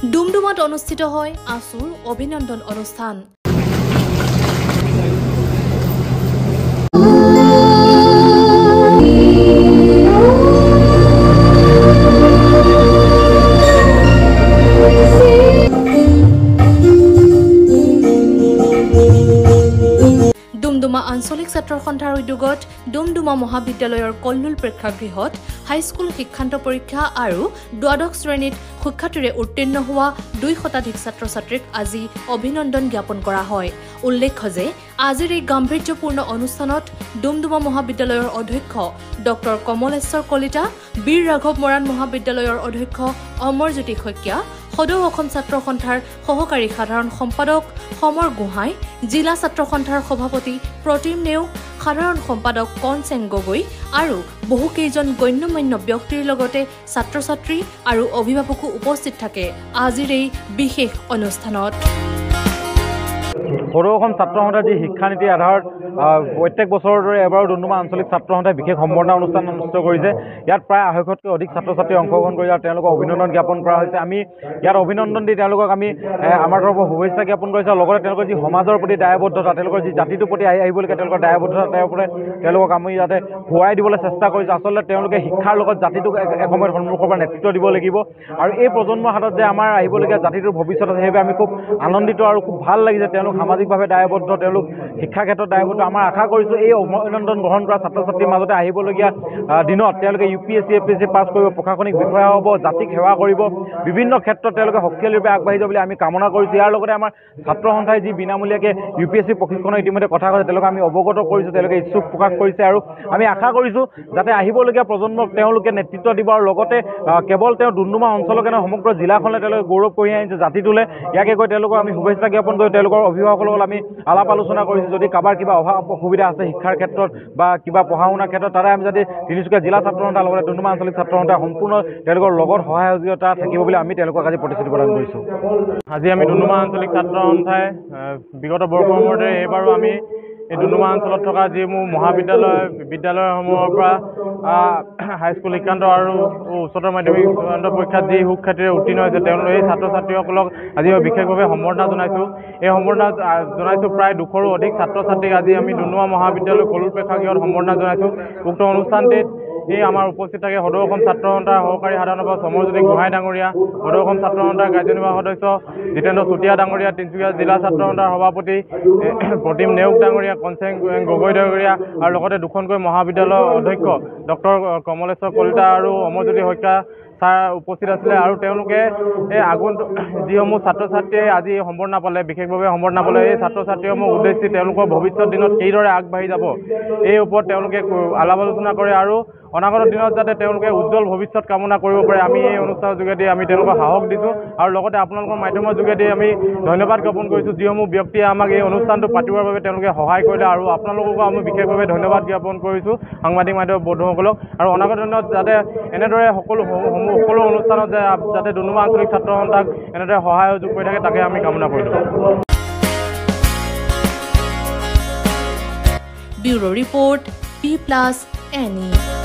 ডুমডুমাত অনুষ্ঠিত হয় আছুৰ অভিনন্দন অনুষ্ঠান। ডুমডুমা আঞ্চলিক ছাত্ৰ সন্থাৰ উদ্যোগত ডুমডুমা মহাবিদ্যালয়ৰ কল্লুল প্ৰেক্ষাগৃহত হাইস্কুল শিক্ষান্ত পৰীক্ষা আৰু দ্বাদশ শ্ৰেণীত সুখ্যাতিৰে উত্তীৰ্ণ হোৱা 2 শতাধিক ছাত্ৰ ছাত্ৰীক আজি অভিনন্দন জ্ঞাপন কৰা হয়। উল্লেখ্য যে আজিৰ এই গাম্ভীৰ্যপূৰ্ণ অনুষ্ঠানত ডুমডুমা মহাবিদ্যালয়ৰ অধ্যক্ষ ডক্টৰ কমলেশ্বৰ কলিতা, বীৰ ৰাঘৱ মৰাণ মহাবিদ্যালয়ৰ অধ্যক্ষ অমৰজ্যোতি শইকীয়া, সদৌ অসম ছাত্ৰ সন্থাৰ সহকাৰী সাধাৰণ সম্পাদক সমৰ গোহাঁই, জিলা ছাত্ৰ সন্থাৰ সভাপতি প্ৰতিম নেওগ, সাধাৰণ সম্পাদক কনচেং গগৈ আৰু বহুকেইজন গণ্যমান্য ব্যক্তিৰ লগতে ছাত্ৰ ছাত্ৰী আৰু অভিভাৱকো উপস্থিত থাকে আজিৰ এই বিশেষ অনুষ্ঠানত। সদৌ অসম ছাত্ৰ সন্থাৰ যি শিক্ষানীতি আধাৰত প্ৰত্যেক বছৰৰ দৰে এবাৰো ডুমডুমা আঞ্চলিক ছাত্ৰ সন্থাই বিশেষ সম্বৰ্ধনা অনুষ্ঠান অনুষ্ঠিত কৰিছে। ইয়াত প্ৰায় 250তকৈ অধিক ছাত্ৰ ছাত্ৰী অংশগ্ৰহণ কৰি আৰু তেওঁলোকক অভিনন্দন জ্ঞাপন কৰা হৈছে। আমি ইয়াত অভিনন্দন দি তেওঁলোকক আমি আমাৰ তৰফৰ শুভেচ্ছা জ্ঞাপন কৰিছোঁ। লগতে তেওঁলোকৰ যি সমাজৰ প্ৰতি দায়বদ্ধতা, তেওঁলোকৰ যি জাতিটোৰ প্ৰতি আহিবলগীয়া তেওঁলোকৰ দায়বদ্ধতা, তেওঁৰ ওপৰত তেওঁলোকক আমি যাতে সোঁৱাই দিবলৈ চেষ্টা কৰিছোঁ। আচলতে তেওঁলোকে শিক্ষাৰ লগত জাতিটোক এসময়ত সন্মুখৰ পৰা নেতৃত্ব দিব লাগিব আৰু এই প্ৰজন্মৰ হাতত যে আমাৰ আহিবলগীয়া জাতিটোৰ ভৱিষ্যত আছে, সেইবাবে আমি খুব আনন্দিত আৰু খুব ভাল লাগিছে। তেওঁলোক সামাজিকভাৱে দায়বদ্ধ, তেওঁলোক শিক্ষা ক্ষেত্ৰত দায়বদ্ধ। আমাৰ আশা কৰিছোঁ এই অভিনন্দন গ্ৰহণ কৰা ছাত্ৰ ছাত্ৰীৰ মাজতে আহিবলগীয়া দিনত তেওঁলোকে UPSC APSC পাছ কৰিব, প্ৰশাসনিক বিষয়া হ'ব, জাতিক সেৱা কৰিব, বিভিন্ন ক্ষেত্ৰত তেওঁলোকে শক্তিশালীৰূপে আগবাঢ়ি যাব বুলি আমি কামনা কৰিছোঁ। ইয়াৰ লগতে আমাৰ ছাত্ৰ সন্থাই যি বিনামূলীয়াকৈ UPSC প্ৰশিক্ষণৰ ইতিমধ্যে কথা কৈছে, তেওঁলোকে আমি অৱগত কৰিছোঁ, তেওঁলোকে ইচ্ছুক প্ৰকাশ কৰিছে আৰু আমি আশা কৰিছোঁ যাতে আহিবলগীয়া প্ৰজন্মক তেওঁলোকে নেতৃত্ব দিব আৰু লগতে কেৱল তেওঁ ডুমডুমা অঞ্চলকে নহয় সমগ্ৰ জিলাখনে তেওঁলোকে গৌৰৱ কঢ়িয়াই আনিছে জাতিটোলৈ। ইয়াকে কৈ তেওঁলোকক আমি শুভেচ্ছা জ্ঞাপন কৰি তেওঁলোকৰ অভিভাৱকৰ লগত আমি আলাপ আলোচনা কৰিছোঁ। যদি কাৰোবাৰ কিবা অভাৱ অসুবিধা আছে শিক্ষাৰ ক্ষেত্ৰত বা কিবা পঢ়া শুনাৰ ক্ষেত্ৰত, তাতে আমি যদি তিনিচুকীয়া জিলা ছাত্ৰ সন্থাৰ লগতে ডুমডুমা আঞ্চলিক ছাত্ৰ সন্থাৰ সম্পূৰ্ণ তেওঁলোকৰ লগত সহায় সহযোগিতা থাকিব বুলি আমি তেওঁলোকক আজি প্ৰতিশ্ৰুতি প্ৰদান কৰিছোঁ। আজি আমি ডুমডুমা আঞ্চলিক ছাত্ৰ সন্থাই বিগত বৰ্ষসমূহৰ দৰে এইবাৰো আমি এই ডুমডুমা অঞ্চলত থকা যিসমূহ বিদ্যালয়সমূহৰ পৰা হাইস্কুল শিক্ষান্ত আৰু উচ্চতৰ মাধ্যমিক চূড়ান্ত পৰীক্ষাত যি সুখ্যাতিৰে উত্তীৰ্ণ হৈছে তেওঁলোকে এই ছাত্ৰ ছাত্ৰীসকলক আজি বিশেষভাৱে সম্বৰ্ধনা জনাইছোঁ। এই সম্বৰ্ধনা জনাইছোঁ প্ৰায় 200ৰো অধিক ছাত্ৰ ছাত্ৰীক আজি আমি ডুমডুমা মহাবিদ্যালয় কল্লুল প্ৰেক্ষাগৃহত সম্বৰ্ধনা জনাইছোঁ। উক্ত অনুষ্ঠানটিত এই আমাৰ উপস্থিত থাকে সদৌ অসম ছাত্ৰ সন্থাৰ সহকাৰী সাধাৰণ সম্পাদক অমৰজ্যোতি গোহাঁই ডাঙৰীয়া, সদৌ অসম ছাত্ৰ সন্থাৰ কাৰ্যনিৰ্বাহক সদস্য জিতেন্দ্ৰ চুতীয়া ডাঙৰীয়া, তিনিচুকীয়া জিলা ছাত্ৰ সন্থাৰ সভাপতি প্ৰতিম নেওগ ডাঙৰীয়া, কনচেং গগৈ ডাঙৰীয়া আৰু লগতে 2খনকৈ মহাবিদ্যালয়ৰ অধ্যক্ষ ডক্টৰ কমলেশ্বৰ কলিতা আৰু অমৰজ্যোতি শইকীয়া ছাৰ উপস্থিত আছিলে। আৰু তেওঁলোকে এই আগন্তুক যিসমূহ ছাত্ৰ ছাত্ৰীয়ে আজি সম্বৰ্ধনা পালে, বিশেষভাৱে সম্বৰ্ধনা পালে, এই ছাত্ৰ ছাত্ৰীসমূহ উদ্দেশ্যি তেওঁলোকৰ ভৱিষ্যত দিনত কিদৰে আগবাঢ়ি যাব এই ওপৰত তেওঁলোকে আলাপ আলোচনা কৰে আৰু অনাগত দিনত যাতে তেওঁলোকে উজ্জ্বল ভৱিষ্যত কামনা কৰিব পাৰে আমি এই অনুষ্ঠানৰ যোগেদি আমি তেওঁলোকক সাহস দিছোঁ। আৰু লগতে আপোনালোকৰ মাধ্যমৰ যোগেদি আমি ধন্যবাদ জ্ঞাপন কৰিছোঁ যিসমূহ ব্যক্তিয়ে আমাক এই অনুষ্ঠানটো পাতিবৰ বাবে তেওঁলোকে সহায় কৰিলে আৰু আপোনালোককো আমি বিশেষভাৱে ধন্যবাদ জ্ঞাপন কৰিছোঁ সাংবাদিক মাধ্যমৰ বন্ধুসকলক। আৰু অনাগত দিনত যাতে এনেদৰে সকলো অনুষ্ঠানত যাতে ডুমডুমা আঞ্চলিক ছাত্ৰ সন্থাক এনেদৰে সহায় সহযোগ কৰি থাকে তাকে আমি কামনা কৰিলোঁ। Bureau report P+NE।